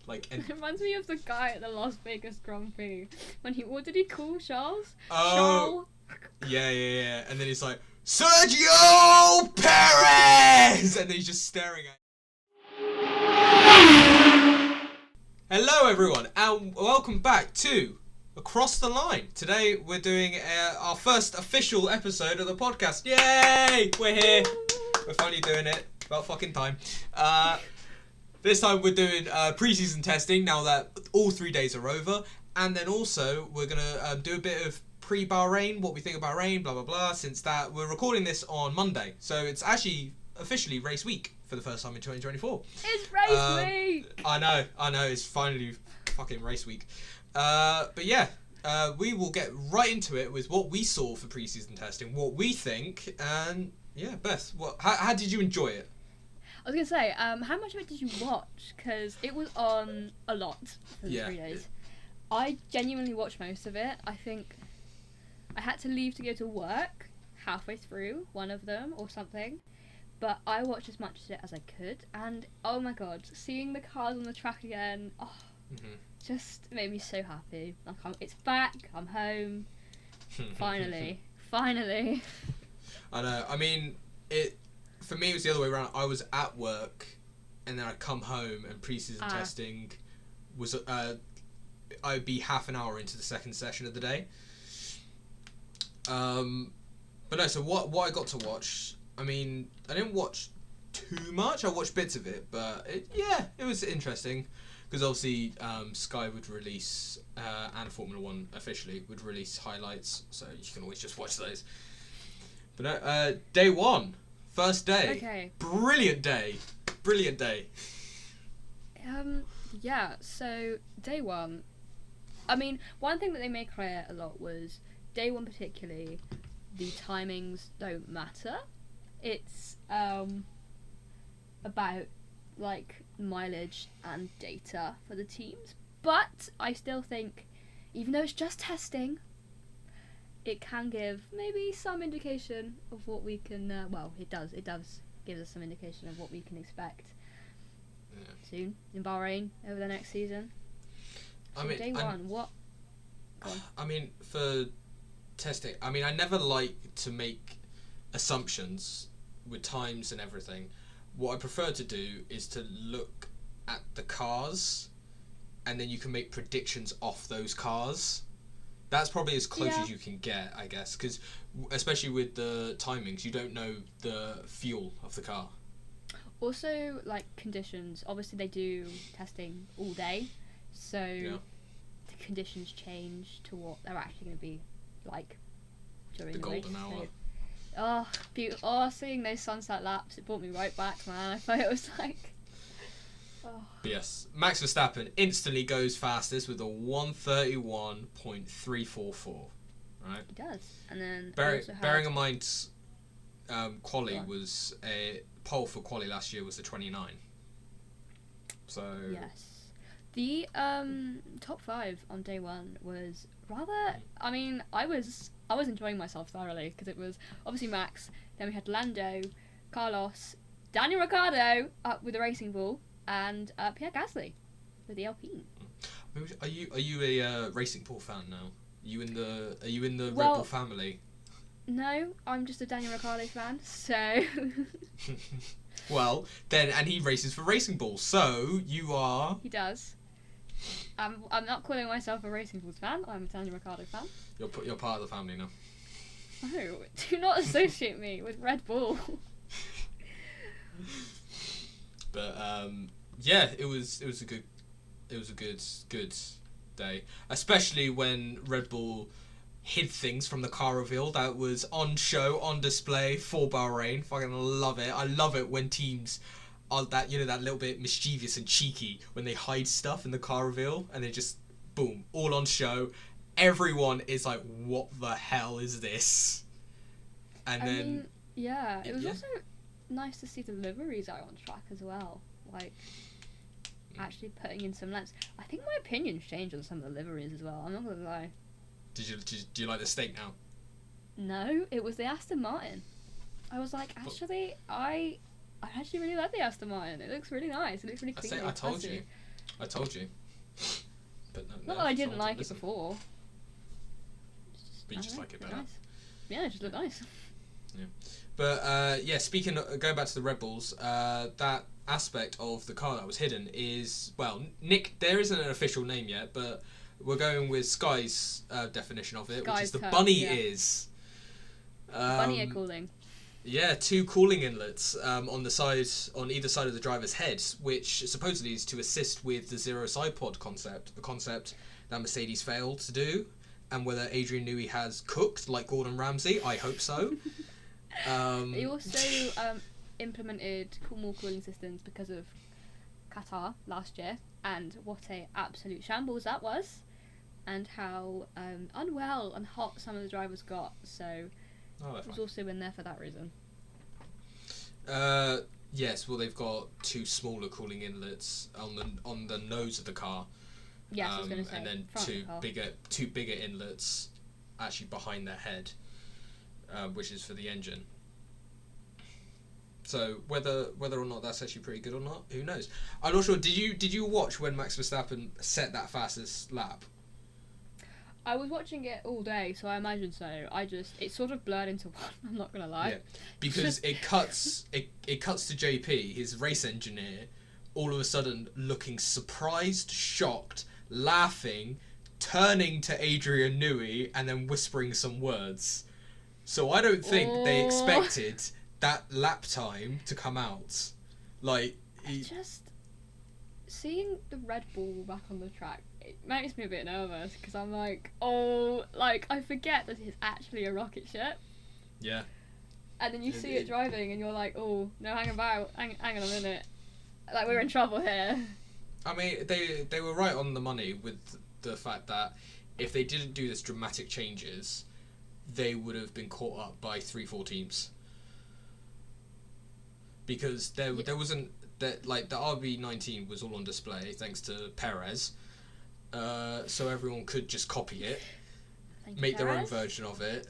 Like, It reminds me of the guy at the Las Vegas Grand Prix when what did he call Charles? Oh, yeah. And then he's like, Sergio Perez! And then he's just staring at Hello everyone, and welcome back to Across the Line. Today we're doing our first official episode of the podcast. Yay! We're here. We're finally doing it. About fucking time. This time we're doing PreSeason Testing now that all 3 days are over. And then also we're going to do a bit of pre-Bahrain, what we think of Bahrain, blah, blah, blah. Since that we're recording this on Monday. So it's actually officially race week for the first time in 2024. It's race week! I know, it's finally fucking race week. But yeah, we will get right into it with what we saw for pre-season testing, what we think, and yeah, Beth, how did you enjoy it? I was going to say, how much of it did you watch? Because it was on a lot for the 3 days. I genuinely watched most of it. I think I had to leave to go to work halfway through one of them or something. But I watched as much of it as I could, and oh my god, seeing the cars on the track again, just made me so happy. Like, it's back, I'm home, finally. I know, I mean, for me it was the other way around. I was at work, and then I'd come home, and pre-season testing was, I'd be half an hour into the second session of the day. But no, so what I got to watch, I mean, I didn't watch too much. I watched bits of it, but it was interesting because obviously Sky would release and Formula One officially would release highlights, so you can always just watch those. But day one, first day, Okay. Brilliant day. Yeah. So day one, I mean, one thing that they made clear a lot was day one particularly, the timings don't matter. It's about like mileage and data for the teams, but I still think, even though it's just testing, it can give maybe some indication of what we can. It does give us some indication of what we can expect soon in Bahrain over the next season. So day one, what? Go on. I mean, for testing, I mean, I never like to make assumptions with times and everything. What I prefer to do is to look at the cars, and then you can make predictions off those cars. That's probably as close as you can get, I guess, because especially with the timings, you don't know the fuel of the car. Also, like, conditions. Obviously, they do testing all day, so the conditions change to what they're actually going to be like during the golden race. hour. Oh, beautiful. Oh, seeing those sunset laps, it brought me right back, man. I thought it was like... Oh. But yes, Max Verstappen instantly goes fastest with a 1:31.344, right? He does. And then... Bearing in mind, quali was... a pole for quali last year was the 29. So... Yes. The top 5 on day one was rather... I mean, I was enjoying myself thoroughly because it was obviously Max, then we had Lando, Carlos, Daniel Ricciardo up with the Racing Bull, and Pierre Gasly with the Alpine. Are you a Racing Bull fan now? Are you in the Red Bull family? No, I'm just a Daniel Ricciardo fan, so... Well, then, and he races for Racing Bull, so you are... He does. I'm not calling myself a Racing Bulls fan, I'm a Daniel Ricciardo fan. You're part of the family now. No, do not associate me with Red Bull. But yeah, it was a good day, especially when Red Bull hid things from the car reveal that was on show, on display for Bahrain. Fucking love it. I love it when teams are that little bit mischievous and cheeky when they hide stuff in the car reveal and they just boom, all on show. Everyone is like, what the hell is this? And it was also nice to see the liveries out on track as well. Like, actually putting in some lens. I think my opinion's changed on some of the liveries as well. I'm not gonna lie. Do you like the steak now? No, it was the Aston Martin. I was like, actually, I actually really like the Aston Martin. It looks really nice. It looks really clean. I told you. I told you. But no, Not that I didn't like it before. But you just like it better. Nice. Yeah, it just looked nice. Yeah. But speaking of, going back to the Red Bulls, that aspect of the car that was hidden is, well, Nick, there isn't an official name yet, but we're going with Sky's definition of it, which is the bunny ears. Bunny ear cooling. Yeah, 2 cooling inlets on either side of the driver's head, which supposedly is to assist with the zero side pod concept, the concept that Mercedes failed to do, and whether Adrian Newey has cooked like Gordon Ramsay. I hope so. They also implemented more cooling systems because of Qatar last year, and what a absolute shambles that was, and how unwell and hot some of the drivers got. So it was also in there for that reason. Yes, well, they've got 2 smaller cooling inlets on the nose of the car. Yes, I was going to say. And then two bigger inlets actually behind their head, which is for the engine. So whether or not that's actually pretty good or not, who knows? I'm not sure. Did you watch when Max Verstappen set that fastest lap? I was watching it all day, so I imagine so. It sort of blurred into one. I'm not gonna lie. Yeah, because it cuts to JP, his race engineer, all of a sudden looking surprised, shocked, laughing, turning to Adrian Newey, and then whispering some words. So I don't think they expected that lap time to come out. Just seeing the Red Bull back on the track, it makes me a bit nervous because I'm like, I forget that it's actually a rocket ship. Yeah. And then you see it driving and you're like, oh, no, hang on a minute. Like, we're in trouble here. I mean, they were right on the money with the fact that if they didn't do this dramatic changes, they would have been caught up by 3-4 teams. Because there wasn't that, like, the RB19 was all on display thanks to Perez, so everyone could just copy it, make their own version of it.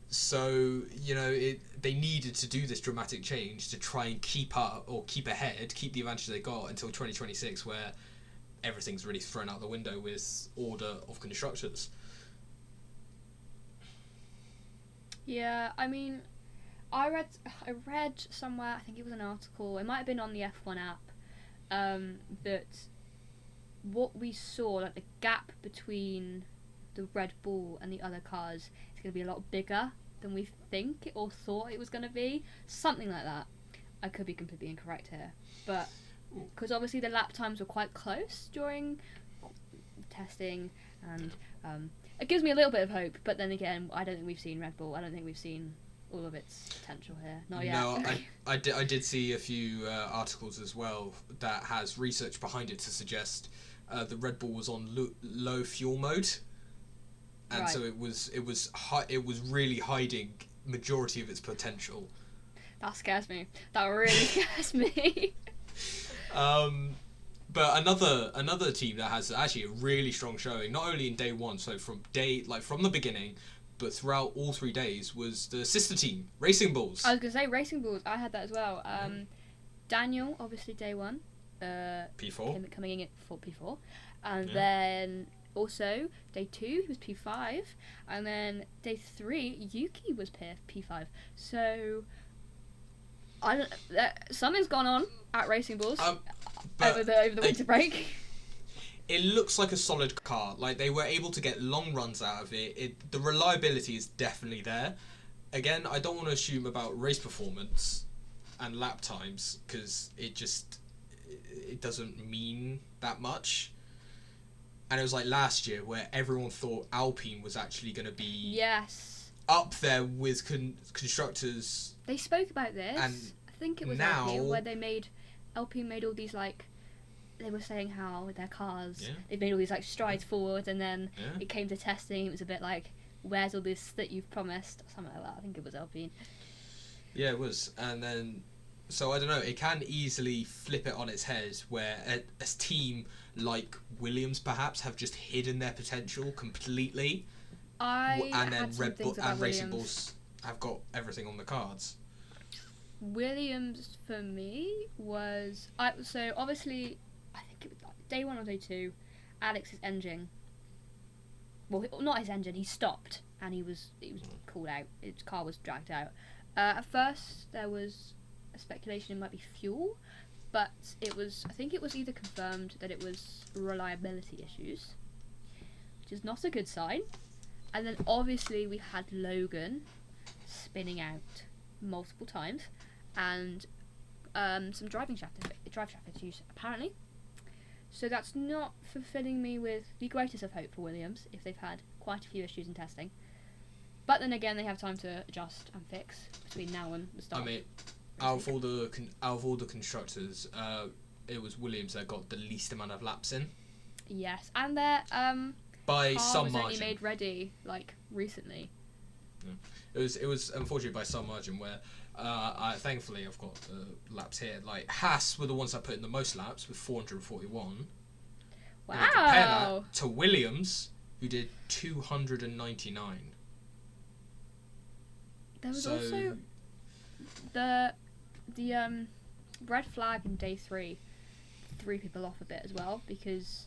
So they needed to do this dramatic change to try and keep up or keep ahead, keep the advantage they got until 2026, where everything's really thrown out the window with order of constructors. Yeah, I mean, I read somewhere, I think it was an article, it might have been on the F1 app, that what we saw, like the gap between the Red Bull and the other cars, is going to be a lot bigger than we think or thought it was going to be. Something like that. I could be completely incorrect here. But, because obviously the lap times were quite close during testing, and it gives me a little bit of hope, but then again, I don't think we've seen Red Bull. I don't think we've seen all of its potential here. Not yet. No, I did see a few articles as well that has research behind it to suggest the Red Bull was on low fuel mode, and right. So it was really hiding majority of its potential. That scares me. That really scares me. But another team that has actually a really strong showing, not only in day one, so from the beginning, but throughout all 3 days, was the sister team, Racing Bulls. I was going to say Racing Bulls. I had that as well. Daniel, obviously day one. P4. Coming in for P4. And then also day 2, he was P5. And then day 3, Yuki was P5. So something's gone on at Racing Bulls over the winter break. It looks like a solid car. Like, they were able to get long runs out of it. The reliability is definitely there. Again, I don't want to assume about race performance and lap times, because it doesn't mean that much. And it was like last year where everyone thought Alpine was actually going to be up there with constructors. They spoke about this. And I think it was Alpine, where Alpine made all these, like, they were saying how with their cars they've made all these like strides forward, and then it came to testing, it was a bit like, where's all this that you've promised, something like that. I think it was Alpine. Yeah, it was. And then, so I don't know, it can easily flip it on its head, where a team like Williams perhaps have just hidden their potential completely, and then Red Bull and Racing Bulls have got everything on the cards. Williams for me was so obviously I think it was like day 1 or day 2, Alex's engine. Well, not his engine. He stopped and he was called out. His car was dragged out. At first, there was a speculation it might be fuel, but I think it was either confirmed that it was reliability issues, which is not a good sign. And then obviously we had Logan spinning out multiple times, and some drive shaft issues apparently. So that's not fulfilling me with the greatest of hope for Williams if they've had quite a few issues in testing. But then again, they have time to adjust and fix between now and the start. I mean, out of all the constructors, it was Williams that got the least amount of laps in. Yes, and their by car some was margin. only made ready recently. Yeah. It was unfortunately by some margin where thankfully I've got laps here. Like Haas were the ones that put in the most laps with 441. Wow. And compare that to Williams, who did 299. There was also the red flag in day 3 threw people off a bit as well, because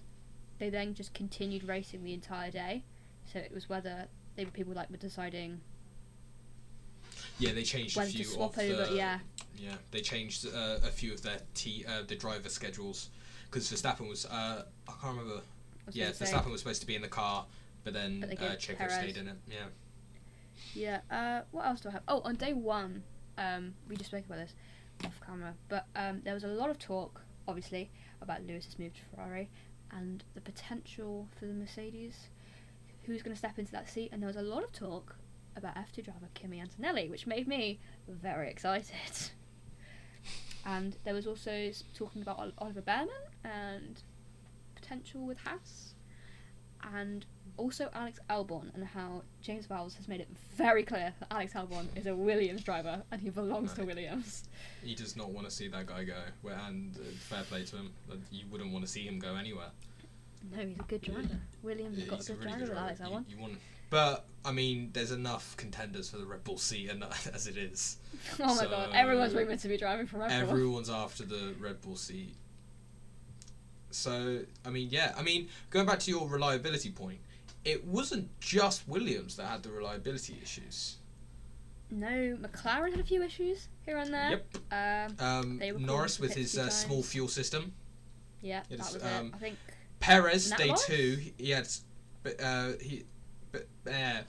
they then just continued racing the entire day. So it was whether people were deciding. Yeah, they changed a few to swap of over. the. Yeah, they changed a few of their the driver schedules, because Verstappen was I can't remember. Yeah, Verstappen was supposed to be in the car, but then Checo stayed in it. Yeah. Yeah. What else do I have? Oh, on day 1, we just spoke about this off camera, but there was a lot of talk, obviously, about Lewis's move to Ferrari and the potential for the Mercedes, who's going to step into that seat, and there was a lot of talk about F2 driver Kimi Antonelli, which made me very excited. And there was also talking about Oliver Behrman and potential with Haas, and also Alex Albon, and how James Vowles has made it very clear that Alex Albon is a Williams driver and he belongs to Williams. He does not want to see that guy go, and fair play to him. You wouldn't want to see him go anywhere. No, he's a good driver. Williams has got a good driver with Alex Albon. But, I mean, there's enough contenders for the Red Bull seat as it is. Oh my god, everyone's rumoured to be driving for Red Bull. Everyone's after the Red Bull seat. So, going back to your reliability point, it wasn't just Williams that had the reliability issues. No, McLaren had a few issues here and there. Yep. Norris with his small fuel system. Yeah, that was it. I think Perez day 2, he had,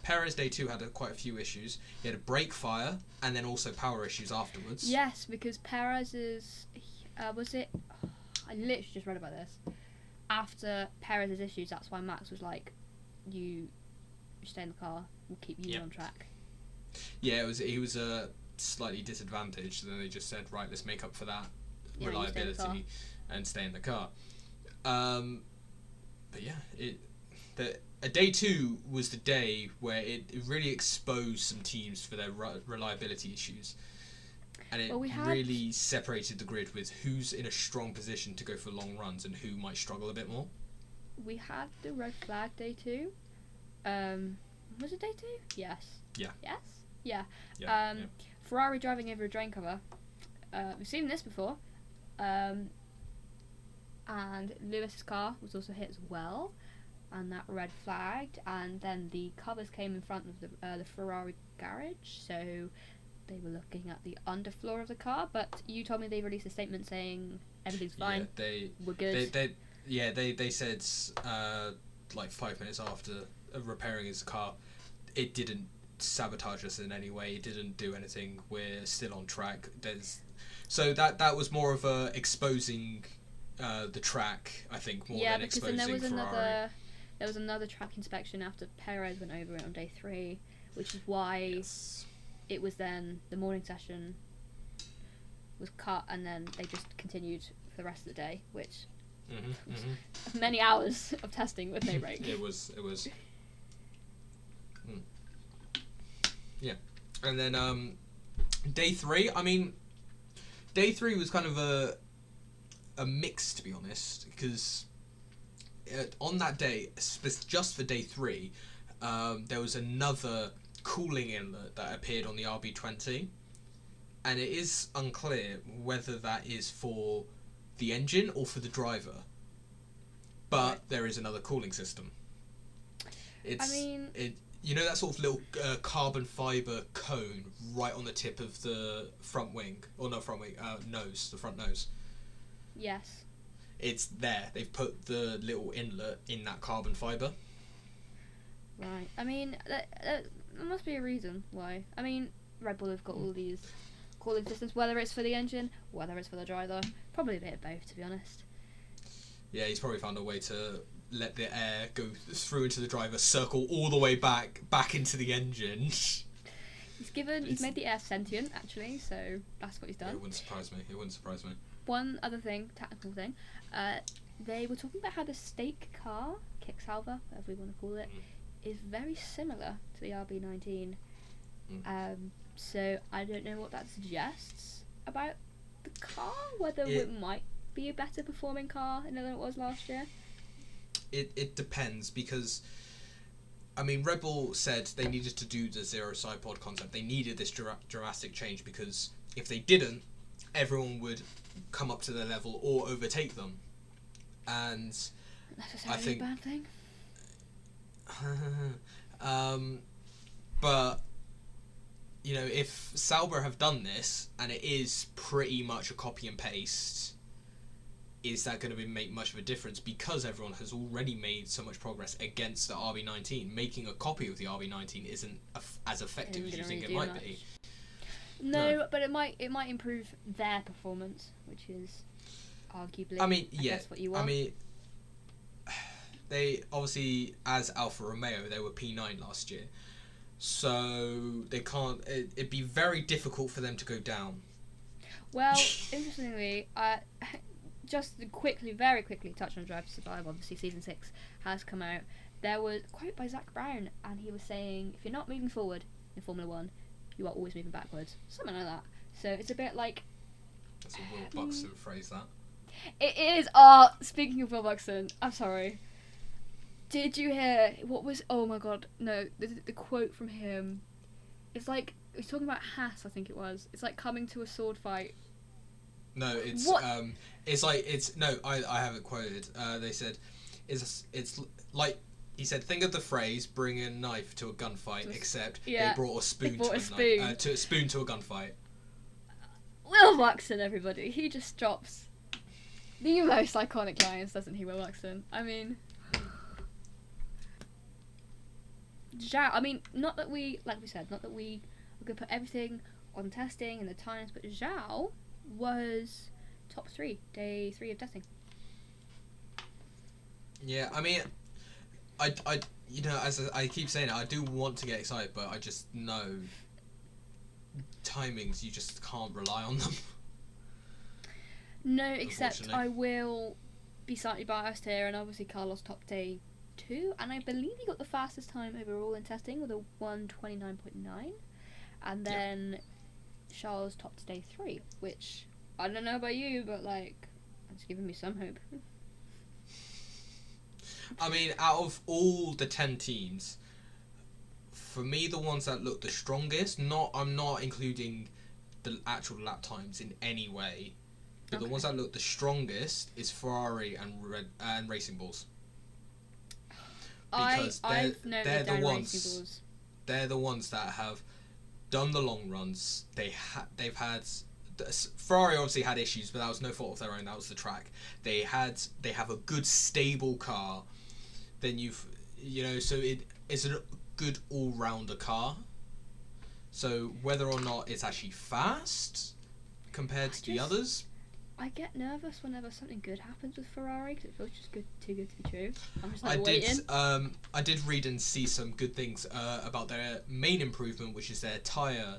Perez day 2 had quite a few issues. He had a brake fire and then also power issues afterwards. Yes, because Perez's was it? I literally just read about this. After Perez's issues, that's why Max was like, "You stay in the car. We'll keep you on track." Yeah, he was slightly disadvantaged. Then they just said, "Right, let's make up for that reliability and stay in the car." But yeah, day 2 was the day where it really exposed some teams for their reliability issues. And it really separated the grid with who's in a strong position to go for long runs and who might struggle a bit more. We had the red flag day 2. Was it day 2? Yes. Yeah. Yes? Yeah. Ferrari driving over a drain cover. We've seen this before. And Lewis's car was also hit as well. And that red flagged. And then the covers came in front of the Ferrari garage. So they were looking at the underfloor of the car, but you told me they released a statement saying everything's fine. Yeah, we're good. They said 5 minutes after repairing his car, it didn't sabotage us in any way. It didn't do anything. We're still on track. So that was more of exposing the track, I think, more than exposing Ferrari. Yeah, because there was another track inspection after Perez went over it on day 3, which is why. Yes. It was then the morning session was cut, and then they just continued for the rest of the day, which was many hours of testing with no break. It was. Yeah, and then day 3. Day 3 was kind of a mix, to be honest, because on that day, just for day 3, there was another cooling inlet that appeared on the RB20, and it is unclear whether that is for the engine or for the driver. but there is another cooling system. You know that sort of little carbon fibre cone right on the tip of the front wing, or not front wing, nose, the front nose. Yes. It's there. They've put the little inlet in that carbon fibre. Right. I mean, there must be a reason why. I mean, Red Bull have got all these cooling systems, whether it's for the engine, whether it's for the driver. Probably a bit of both, to be honest. Yeah, he's probably found a way to let the air go through into the driver, circle all the way back into the engine. He's made the air sentient, actually, so that's what he's done. It wouldn't surprise me. One other thing, technical thing, they were talking about how the stake car, kick salver, whatever we want to call it, is very similar to the RB19. So I don't know what that suggests about the car, whether it might be a better performing car than it was last year. It depends, because I mean, Red Bull said they needed to do the zero side pod concept. They needed this drastic change, because if they didn't, everyone would come up to their level or overtake them. And necessarily I think a bad thing. But you know, if Sauber have done this and it is pretty much a copy and paste, is that going to make much of a difference? Because everyone has already made so much progress against the RB19. Making a copy of the RB19 isn't as effective as you think it might be. No, but it might improve their performance, which is arguably, I guess, what you want. I mean, they obviously, as Alfa Romeo, they were P9 last year, so they can't. It'd be very difficult for them to go down. Well, interestingly, just very quickly touch on Drive to Survive. Obviously, season 6 has come out. There was a quote by Zach Brown, and he was saying, "If you're not moving forward in Formula 1, you are always moving backwards." Something like that. So it's a bit like. That's a Will Buxton phrase, that. It is. Speaking of Will Buxton, I'm sorry. Did you hear what was? Oh my God, no! The quote from him. It's like he's talking about Haas. I think it was. It's like coming to a sword fight. No, it's what? I have it quoted. They said, it's like he said. Think of the phrase "bring a knife to a gunfight," except they brought a spoon to a gunfight. Will Buxton, everybody, he just drops the most iconic lines, doesn't he, Will Buxton? I mean, Zhao. I mean, not that we are going to put everything on testing and the times, but Zhao was top 3, day 3 of testing. Yeah, I mean, I as I keep saying it, I do want to get excited, but I just know timings, you just can't rely on them. No, except I will be slightly biased here, and obviously Carlos top day 2, and I believe he got the fastest time overall in testing with a 1:29.9, and then Charles topped day 3, which I don't know about you, but it's giving me some hope. I mean, out of all the 10 teams, for me, the ones that look the strongest, I'm not including the actual lap times in any way, but the ones that look the strongest is Ferrari and Racing Bulls. Because they're the ones. They're the ones that have done the long runs. They've had. Ferrari obviously had issues, but that was no fault of their own. That was the track. They have a good stable car. Then so it's a good all-rounder car. So whether or not it's actually fast compared to the others, I get nervous whenever something good happens with Ferrari because it feels just too good to be true. I'm just waiting. I did read and see some good things about their main improvement, which is their tyre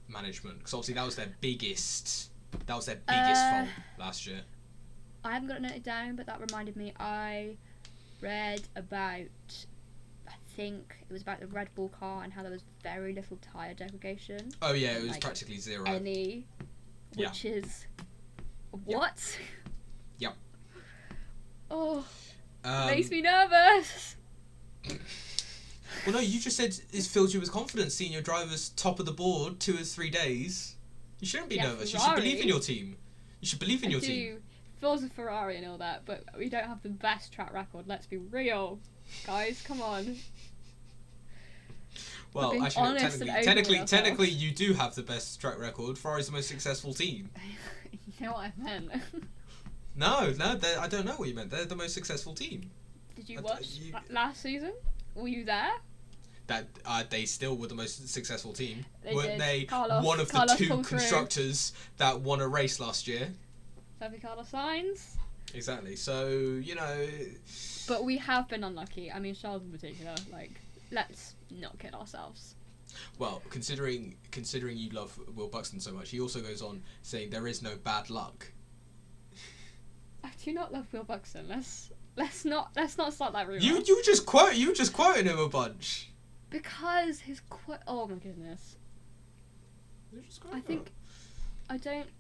management, because obviously that was their biggest fault last year. I haven't got it noted down, but that reminded me. I read about, I think it was about the Red Bull car and how there was very little tyre degradation. Oh yeah, it was practically zero. Which is what? Yep. Oh, makes me nervous. Well, no, you just said it fills you with confidence seeing your drivers top of the board 2 or 3 days. You shouldn't be nervous. Ferrari, you should believe in your team. You should believe in your team. Phil's a Ferrari and all that, but we don't have the best track record. Let's be real, guys. Come on. Well, actually, technically, you do have the best track record. Ferrari's the most successful team. You know what I meant? No, I don't know what you meant. They're the most successul team. Did you watch last season? Were you there? That they still were the most successful team. Weren't they Carlos, one of Carlos the two constructors that won a race last year? Carlos Sainz. Exactly. So, But we have been unlucky. I mean, Charles in particular. Like, let's not kid ourselves. Well, considering you love Will Buxton so much, he also goes on saying there is no bad luck. I do not love Will Buxton. Let's not start that rumor. You just quoted him a bunch. Because his oh my goodness.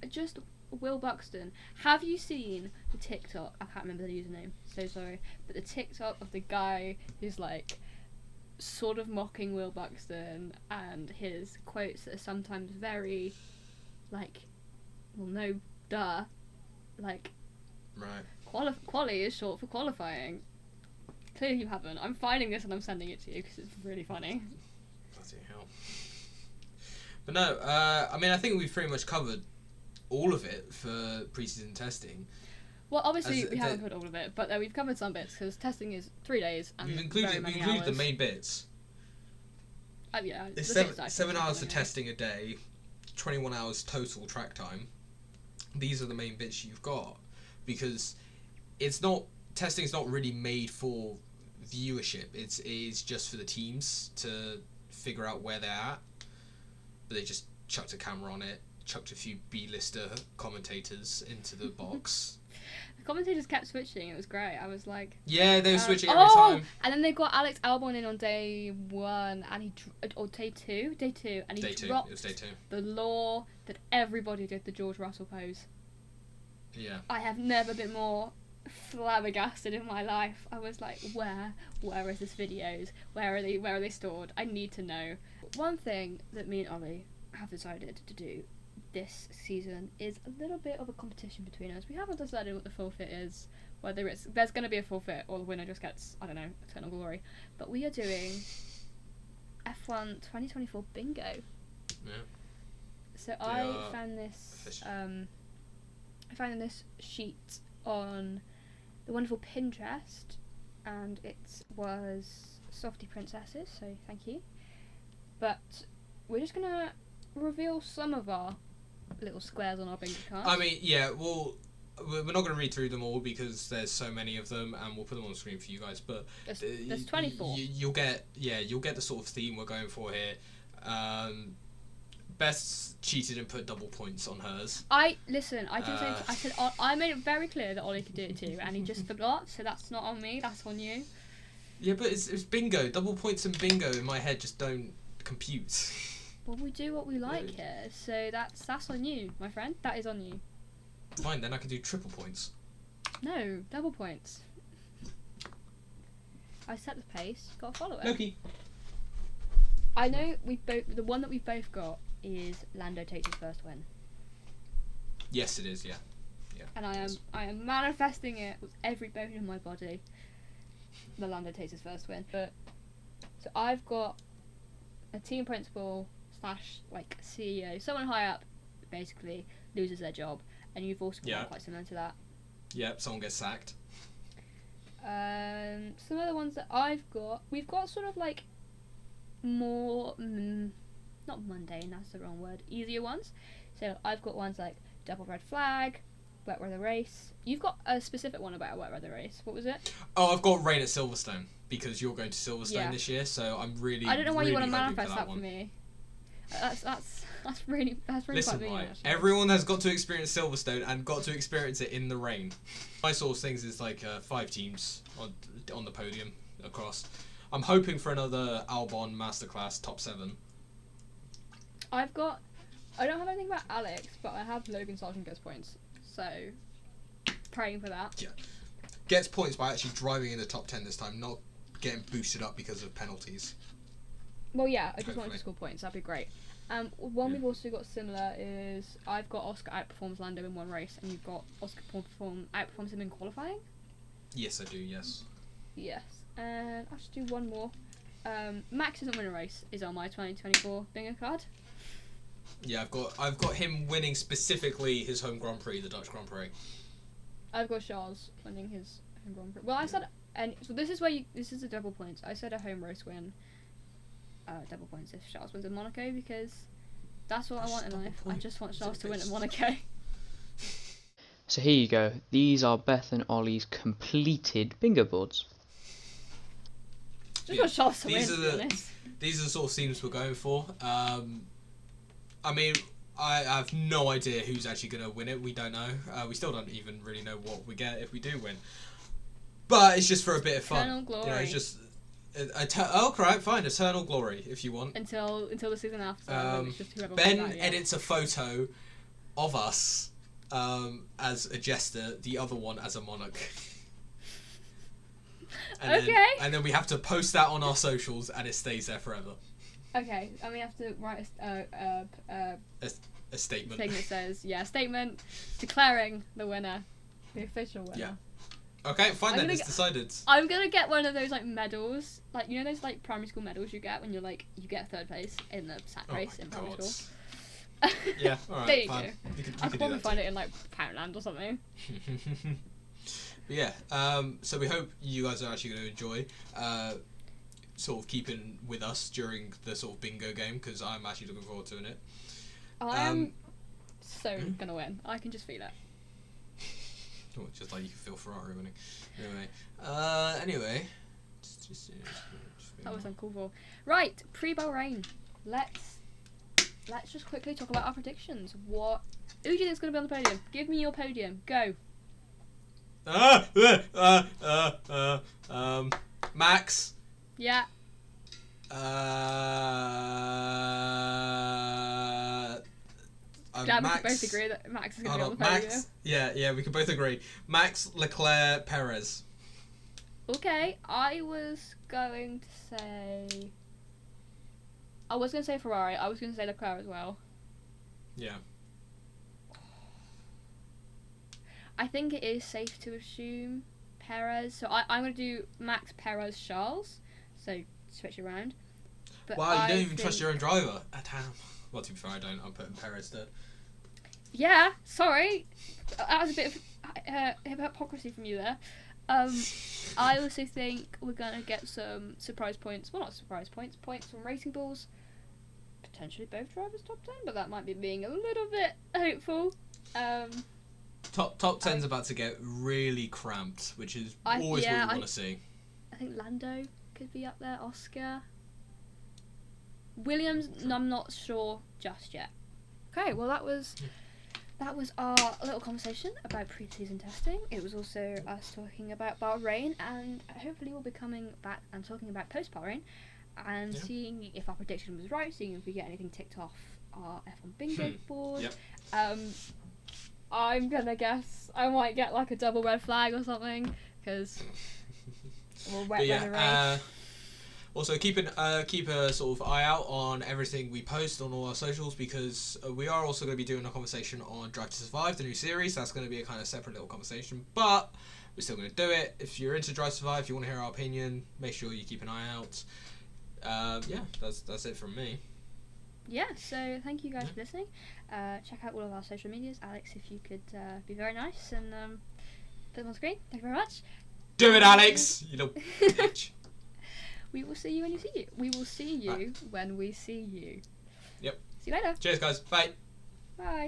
Just Will Buxton. Have you seen the TikTok? I can't remember the username. So sorry, but the TikTok of the guy who's like sort of mocking Will Buxton and his quotes that are sometimes very like, well, no, duh, like. Right. Quali is short for qualifying. Clearly you haven't. I'm finding this and I'm sending it to you because it's really funny. Bloody hell. But no, I mean, I think we've pretty much covered all of it for pre-season testing. Well, obviously we haven't covered all of it, but we've covered some bits because testing is 3 days and we've included the main bits. Yeah, it's 7 hours of testing a day, 21 hours total track time. These are the main bits you've got. Because testing's not really made for viewership. It's just for the teams to figure out where they're at. But they just chucked a camera on it, chucked a few B-lister commentators into the box. The commentators kept switching. It was great. I was like... Yeah, they were switching every time. And then they got Alex Albon in on day 1, and or day 2, and he dropped it was day 2. The law that everybody did the George Russell pose. Yeah. I have never been more flabbergasted in my life. I was like, where is this videos? Where are they stored? I need to know. One thing that me and Ollie have decided to do this season is a little bit of a competition between us. We haven't decided what the forfeit is, whether there's going to be a forfeit or the winner just gets, I don't know, eternal glory. But we are doing F1 2024 bingo. Yeah. So I found this sheet on the wonderful Pinterest, and it was Softy Princesses, so thank you. But we're just gonna reveal some of our little squares on our bingo cards. I mean, yeah, well, we're not going to read through them all because there's so many of them, and we'll put them on the screen for you guys. But there's 24. You'll get the sort of theme we're going for here. Bess cheated and put double points on hers. I didn't say. I said I made it very clear that Ollie could do it too, and he just forgot. So that's not on me. That's on you. Yeah, but it's bingo. Double points and bingo in my head just don't compute. Well, we do what we like here, so that's on you, my friend. That is on you. Fine, then I can do triple points. No, double points. I set the pace. Got to follow it. Loki. I know the one that we've both got is Lando takes his first win. Yes, it is. Yeah. And I am manifesting it with every bone in my body. The Lando takes his first win. But so I've got a team principal / like CEO, someone high up, basically loses their job, and you've also got one quite similar to that. Yep, someone gets sacked. Some other ones that we've got sort of like more not mundane, that's the wrong word, easier ones. So I've got ones like double red flag, wet weather race. You've got a specific one about a wet weather race. What was it? Oh, I've got rain at Silverstone because you're going to Silverstone this year, so I'm really. I don't know why really you want to manifest that for me. That's really Listen, quite right, everyone has got to experience Silverstone and got to experience it in the rain. My sort of things is like 5 teams on the podium across. I'm hoping for another Albon Masterclass top 7. I don't have anything about Alex, but I have Logan Sargent gets points, so praying for that. Yeah, gets points by actually driving in the top 10 this time, not getting boosted up because of penalties. Well, yeah, I just wanted to score points. That'd be great. One we've also got similar is I've got Oscar outperforms Lando in one race, and you've got Oscar outperforms him in qualifying. Yes, I do. Yes. Yes, and I'll just do one more. Max doesn't win a race is on my 2024 bingo card. Yeah, I've got him winning specifically his home Grand Prix, the Dutch Grand Prix. I've got Charles winning his home Grand Prix. Well, I said, and so this is a double points. I said a home race win. Double points if Charles wins in Monaco, because that's what I want in life. I just want Charles to win at Monaco. So here you go. These are Beth and Ollie's completed bingo boards. Just want Charles to win, to be honest. These are the sort of themes we're going for. I mean, I have no idea who's actually going to win it. We don't know. We still don't even really know what we get if we do win. But it's just for a bit of fun. Eternal glory. You know, it's just... correct, fine. Eternal glory, if you want. Until the season after. It's just whoever Ben wins that, edits a photo of us as a jester, the other one as a monarch. And then we have to post that on our socials, and it stays there forever. Okay, and we have to write A statement. Thing that says, statement declaring the winner, the official winner. Yeah. Okay, fine then. It's decided. I'm gonna get one of those like medals, like you know those like primary school medals you get when you're like you get third place in the sack race in primary school. Yeah, alright. There you fine. go. You could I could probably find it in like Poundland or something. But yeah, so we hope you guys are actually going to enjoy sort of keeping with us during the sort of bingo game, because I'm actually looking forward to doing it. I'm so gonna win. I can just feel it. Just like you can feel Ferrari winning. Anyway. That was uncalled for. Right, pre-Bahrain. Let's just quickly talk about our predictions. Who do you think's going to be on the podium? Give me your podium. Go. Max. Yeah. Glad we can both agree that Max is going to be on the podium. Yeah, we can both agree. Max, Leclerc, Perez. Okay, I was going to say Ferrari. I was going to say Leclerc as well. Yeah. I think it is safe to assume Perez. So I'm going to do Max, Perez, Charles. So switch around. But wow, you don't even trust your own driver. Damn. Well, to be fair, I don't. I'm putting Perez there. Yeah, sorry. That was a bit of hypocrisy from you there. I also think we're going to get some surprise points. Well, not surprise points. Points from Racing Bulls. Potentially both drivers top 10, but that might be being a little bit hopeful. Top 10's about to get really cramped, which is always what we want to see. I think Lando could be up there. Oscar. Williams, I'm not sure just yet. Okay, well that was our little conversation about pre-season testing. It was also us talking about Bahrain, and hopefully we'll be coming back and talking about post-Bahrain and seeing if our prediction was right, seeing if we get anything ticked off our F1 bingo board. Yep. I'm gonna guess I might get like a double red flag or something, because we'll wet weather race. Also, keep a sort of eye out on everything we post on all our socials, because we are also going to be doing a conversation on Drive to Survive, the new series. That's going to be a kind of separate little conversation, but we're still going to do it. If you're into Drive to Survive, if you want to hear our opinion, make sure you keep an eye out. That's it from me. Yeah, so thank you guys for listening. Check out all of our social medias. Alex, if you could be very nice and put them on screen. Thank you very much. Do it, Alex! You little bitch. We will see you when you see you. We will see you when we see you. Yep. See you later. Cheers, guys. Bye. Bye.